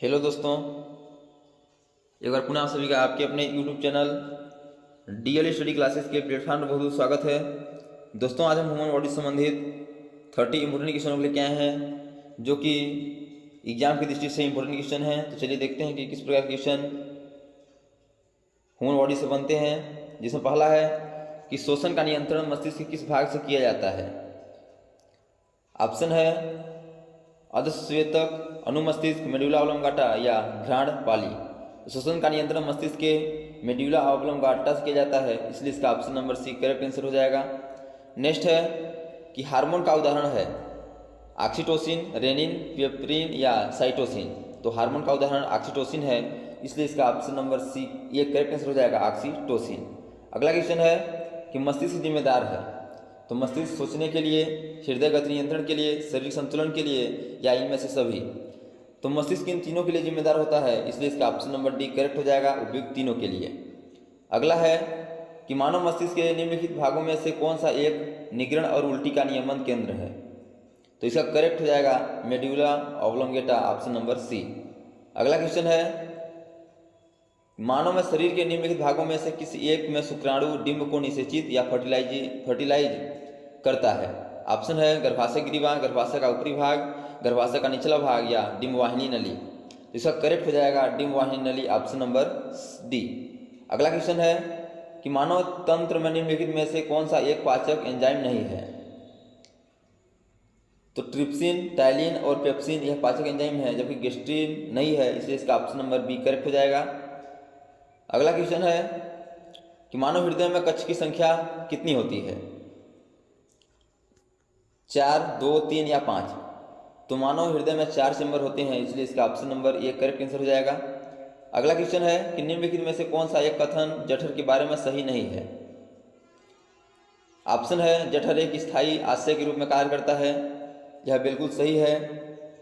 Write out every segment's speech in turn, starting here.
Hello दोस्तों, एक बार पुनः आप सभी का आपके अपने YouTube channel DL study classes के प्लेटफॉर्म पर बहुत बहुत स्वागत है। दोस्तों, आज हम ह्यूमन बॉडी से संबंधित 30 इंपोर्टेंट क्वेश्चन को लेके आए हैं, जो कि एग्जाम की दृष्टि से इंपोर्टेंट क्वेश्चन हैं। तो चलिए देखते हैं कि किस प्रकार के क्वेश्चन ह्यूमन बॉडी से बनते हैं। जिसमें पहला है कि श्वसन का नियंत्रण मस्तिष्क के किस भाग से किया जाता है। ऑप्शन है अधश्वेतक, अनुमस्तिष्क, मेडुला ऑब्लोंगाटा या घ्राण पाली। श्वसन का नियंत्रण मस्तिष्क के मेडुला ऑब्लोंगाटा से किया जाता है, इसलिए इसका option number C correct answer हो जाएगा। नेक्स्ट है कि हार्मोन का उदाहरण है ऑक्सीटोसिन, रेनिन, पेप्रिन या साइटोसिन। तो हार्मोन का उदाहरण ऑक्सीटोसिन है, इसलिए इसका ऑप्शन नंबर सी ये करेक्ट आंसर हो जाएगा, ऑक्सीटोसिन। अगला क्वेश्चन है कि मस्तिष्क जिम्मेदार है। तो मस्तिष्क सोचने के लिए, हृदय गति नियंत्रण के लिए, शारीरिक संतुलन के लिए या इनमें से सभी। तो मस्तिष्क इन तीनों के लिए जिम्मेदार होता है, इसलिए इसका ऑप्शन नंबर डी करेक्ट हो जाएगा, उपयुक्त तीनों के लिए। अगला है कि मानव मस्तिष्क के निम्नलिखित भागों में से कौन सा एक निगरण और उल्टी का नियमन केंद्र है। तो इसका करेक्ट हो जाएगा medulla oblongata, option number C. अगला क्वेश्चन है मानव में शरीर के निम्नलिखित भागों में से किसी एक में शुक्राणु डिंब को निषेचित या फर्टिलाइज करता है। ऑप्शन है गर्भाशय ग्रीवा, गर्भाशय का ऊपरी भाग, गर्भाशय का निचला भाग या डिंबवाहिनी नली। तो इसका करेक्ट हो जाएगा डिंबवाहिनी नली, ऑप्शन नंबर डी। अगला क्वेश्चन है कि मानव तंत्र में निम्नलिखित में से कौन सा एक पाचक एंजाइम नहीं है। तो ट्रिप्सिन, टाइलिन और पेप्सिन यह पाचक एंजाइम है, जबकि गेस्ट्रिन नहीं है, इसलिए इसका ऑप्शन नंबर बी करेक्ट हो जाएगा। अगला क्वेश्चन है कि मानव हृदय में कक्ष की संख्या कितनी होती है, 4, 2, 3 या 5। तो मानव हृदय में 4 चैम्बर होते हैं, इसलिए इसका option number A correct answer हो जाएगा। अगला क्वेश्चन है कि निम्नलिखित में से कौन सा एक कथन जठर के बारे में सही नहीं है। ऑप्शन है जठर एक स्थायी आश्रय के रूप में कार्य करता है, यह बिल्कुल सही है।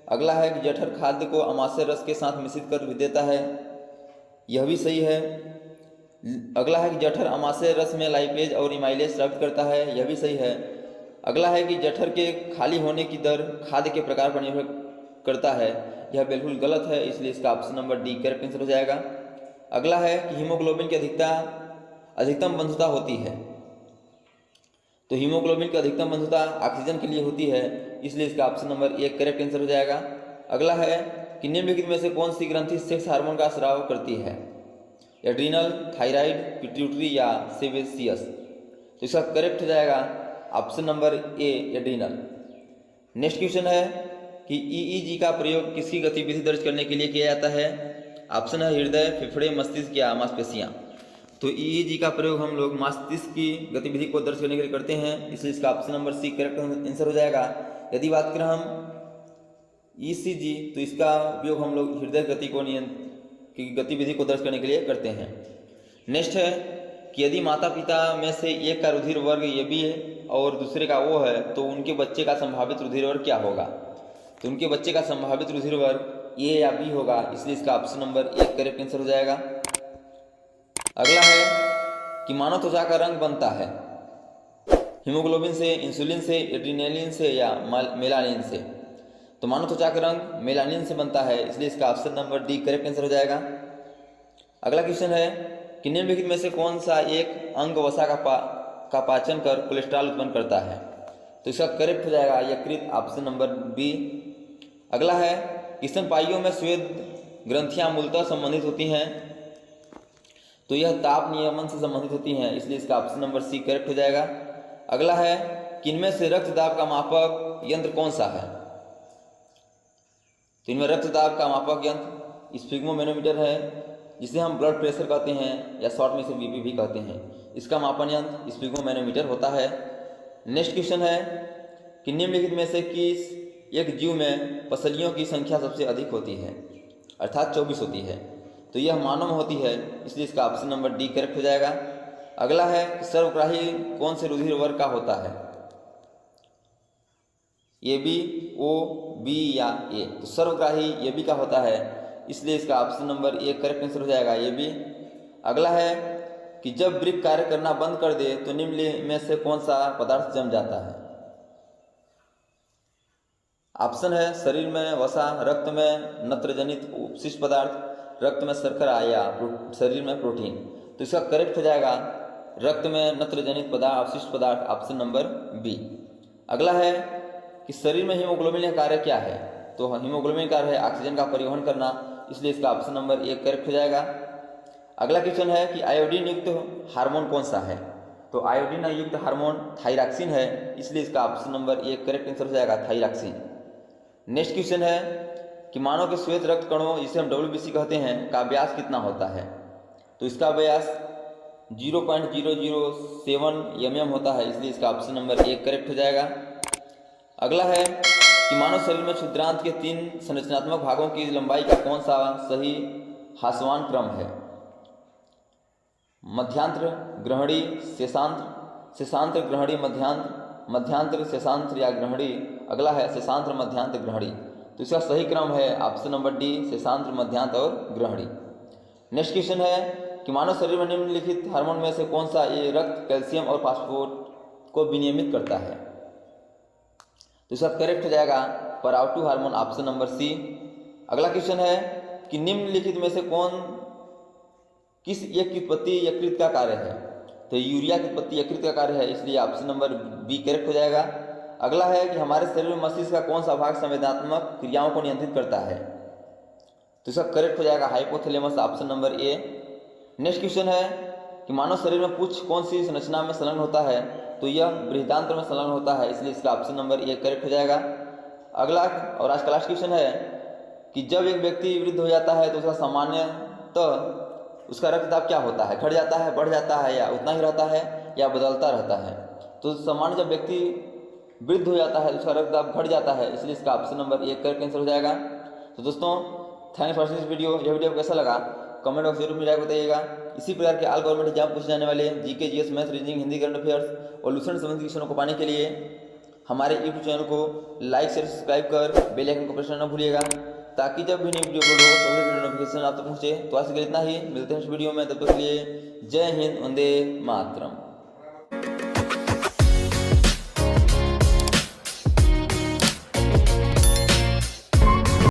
अगला है कि जठर खाद्य को अमाशय रस के साथ मिश्रित कर भी देता है, यह भी सही है। अगला है कि जठर अमाशय रस में लाइपेज और इमाइलेज स्रावित करता है, यह भी सही है। अगला है कि जठर के खाली होने की दर खाद्य के प्रकार पर निर्भर करता है, यह बिल्कुल गलत है, इसलिए इसका option number D correct answer हो जाएगा। अगला है कि हीमोग्लोबिन की अधिकतम बंधुता होती है। तो हीमोग्लोबिन की अधिकतम बंधुता ऑक्सीजन के लिए होती है, इसलिए इसका ऑप्शन नंबर एक करेक्ट आंसर हो जाएगा। अगला है कि निम्नलिखित में से कौन सी ग्रंथि सेक्स हार्मोन का स्राव करती है, एड्रीनल, थायराइड, पिट्यूटरी या सेबेसियस। तो इसका करेक्ट हो जाएगा option number A, adrenal. Next question है कि ईईजी का प्रयोग किसकी गतिविधि दर्ज करने के लिए किया जाता है। ऑप्शन है हृदय, फेफड़े, मस्तिष्क या मांसपेशियां। तो ईईजी का प्रयोग हम लोग मस्तिष्क की गतिविधि को दर्ज करने के लिए करते हैं, इसलिए इसका option number C correct answer हो जाएगा। यदि बात करें हम ईसीजी, तो इसका उपयोग हम लोग हृदय गति की गतिविधि को दर्ज करने के लिए करते हैं। नेक्स्ट है कि यदि माता पिता में से एक का रुधिर वर्ग ए बी है और दूसरे का ओ है, तो उनके बच्चे का संभावित रुधिर वर्ग क्या होगा। तो उनके बच्चे का संभावित रुधिर वर्ग ए या बी होगा, इसलिए इसका ऑप्शन नंबर एक करेक्ट आंसर हो जाएगा। अगला है कि मानव त्वचा का रंग बनता है हीमोग्लोबिन से, इंसुलिन से, एड्रेनालिन से या मेलानिन से। तो मानव त्वचा का रंग मेलानिन से बनता है, इसलिए इसका option number D correct answer हो जाएगा। अगला क्वेश्चन है कि निम्नलिखित में से कौन सा एक अंग वसा का पाचन कर कोलेस्ट्रॉल उत्पन्न करता है। तो इसका करेक्ट हो जाएगा यकृत, ऑप्शन नंबर बी। अगला है कि स्तनपायियों में श्वेत ग्रंथियां मूलतः संबंधित होती हैं, तो यह ताप नियमन से संबंधित होती हैं, इसलिए इसका ऑप्शन नंबर सी करेक्ट हो जाएगा। अगला है कि इनमें से रक्तदाब का मापक यंत्र कौन सा है। तो इनमें रक्तदाब का मापक यंत्र स्फिग्मोमैनोमीटर है, जिसे हम ब्लड प्रेशर कहते हैं या शॉर्ट में से बीपी भी कहते हैं। इसका मापन यंत्र स्फिग्मोमैनोमीटर होता है। नेक्स्ट क्वेश्चन है कि निम्नलिखित में से किस एक जीव में पसलियों की संख्या सबसे अधिक होती है, अर्थात 24 होती है। तो यह मानव में होती है, इसलिए इसका ऑप्शन नंबर डी करेक्ट हो जाएगा। अगला है कि सर्वग्राही कौन से रुधिर वर्ग का होता है, ए बी, ओ, बी या ए। तो सर्वग्राही ए बी का होता है, इसलिए इसका option number A correct answer हो जाएगा, ए बी। अगला है कि जब वृक्क कार्य करना बंद कर दे तो निम्न में से कौन सा पदार्थ जम जाता है। ऑप्शन है शरीर में वसा, रक्त में नत्र जनित उपशिष्ट पदार्थ, रक्त में शर्करा या शरीर में प्रोटीन। तो इसका करेक्ट हो जाएगा रक्त में नत्र जनित पदार्थ, अवशिष्ट पदार्थ, ऑप्शन नंबर बी। अगला है कि शरीर में हीमोग्लोबिन का कार्य क्या है। तो हीमोग्लोबिन का कार्य है ऑक्सीजन का परिवहन करना, इसलिए इसका ऑप्शन नंबर ए करेक्ट हो जाएगा। अगला क्वेश्चन है कि आयोडीन युक्त हार्मोन कौन सा है। तो आयोडीन युक्त हार्मोन थायरॉक्सिन है, इसलिए इसका option number A correct answer हो जाएगा थायरॉक्सिन। नेक्स्ट क्वेश्चन है कि मानव के श्वेत रक्त कणों, जिसे हम WBC कहते हैं, का व्यास कितना होता है। तो इसका व्यास 0.007 mm होता है, इसलिए इसका ऑप्शन नंबर ए करेक्ट हो जाएगा। अगला है कि मानव शरीर में क्षुद्रांत के 3 संरचनात्मक भागों की लंबाई का कौन सा सही हास्यवान क्रम है। मध्यांत्र, ग्रहणी, शेषांत्र, शेषांत्र, ग्रहणी, मध्यांत्र, मध्यांत्र, शेषांत्र या ग्रहणी। अगला है शेषांत्र, मध्यांत्र, ग्रहणी। तो इसका सही क्रम है ऑप्शन नंबर डी, शेषांत्र, मध्यांत्र और ग्रहणी। नेक्स्ट क्वेश्चन है कि मानव शरीर में निम्नलिखित हार्मोन में से कौन सा ये रक्त, कैल्शियम और फास्फोरेट को विनियमित करता है। तो इसका करेक्ट हो जाएगा पराउटू हार्मोन, ऑप्शन नंबर सी। अगला क्वेश्चन है कि निम्नलिखित में से किस एक की उत्पत्ति यकृत का कार्य है। तो यूरिया की उत्पत्ति यकृत का कार्य है, इसलिए ऑप्शन नंबर बी करेक्ट हो जाएगा। अगला है कि हमारे शरीर में मस्तिष्क का कौन सा भाग संवेदनात्मक क्रियाओं को नियंत्रित करता है। तो इसका करेक्ट हो जाएगा hypothalamus, option number A. Next question है कि मानव शरीर में पुच्छ कौन सी संरचना में संलग्न होता है। तो यह बृहदांत्र में संलग्न होता है, इसलिए इसका ऑप्शन नंबर ए करेक्ट हो जाएगा। अगला और आज का लास्ट क्वेश्चन है कि जब एक व्यक्ति वृद्ध हो जाता है तो उसका सामान्यतः उसका रक्तदाब क्या होता है, घट जाता है, बढ़ जाता है, या उतना ही रहता है, या बदलता रहता है। तो सामान्य जब व्यक्ति वृद्ध हो जाता है तो उसका रक्तदाब घट जाता है, इसलिए इसका option number A correct answer हो जाएगा। तो दोस्तों थैंक्स फॉर दिस वीडियो। यह वीडियो कैसा लगा कमेंट बॉक्स जरूर में बताइएगा। इसी प्रकार के ऑल गवर्नमेंट एग्जाम पूछे जाने वाले GK, GS, math, reasoning, Hindi, current affairs और लूसेंट संबंधित क्वेश्चनों को पाने के लिए हमारे यूट्यूब चैनल को लाइक, शेयर, सब्सक्राइब कर बेल आइकन को प्रेस करना न भूलिएगा, ताकि जब भी नई वीडियो अपलोड हो सभी वीडियो नोटिफिकेशन आप तक पहुँचे। तो आज के लिए इतना ही, मिलते हैं इस वीडियो में, तब तक के लिए जय हिंद, वंदे मातरम।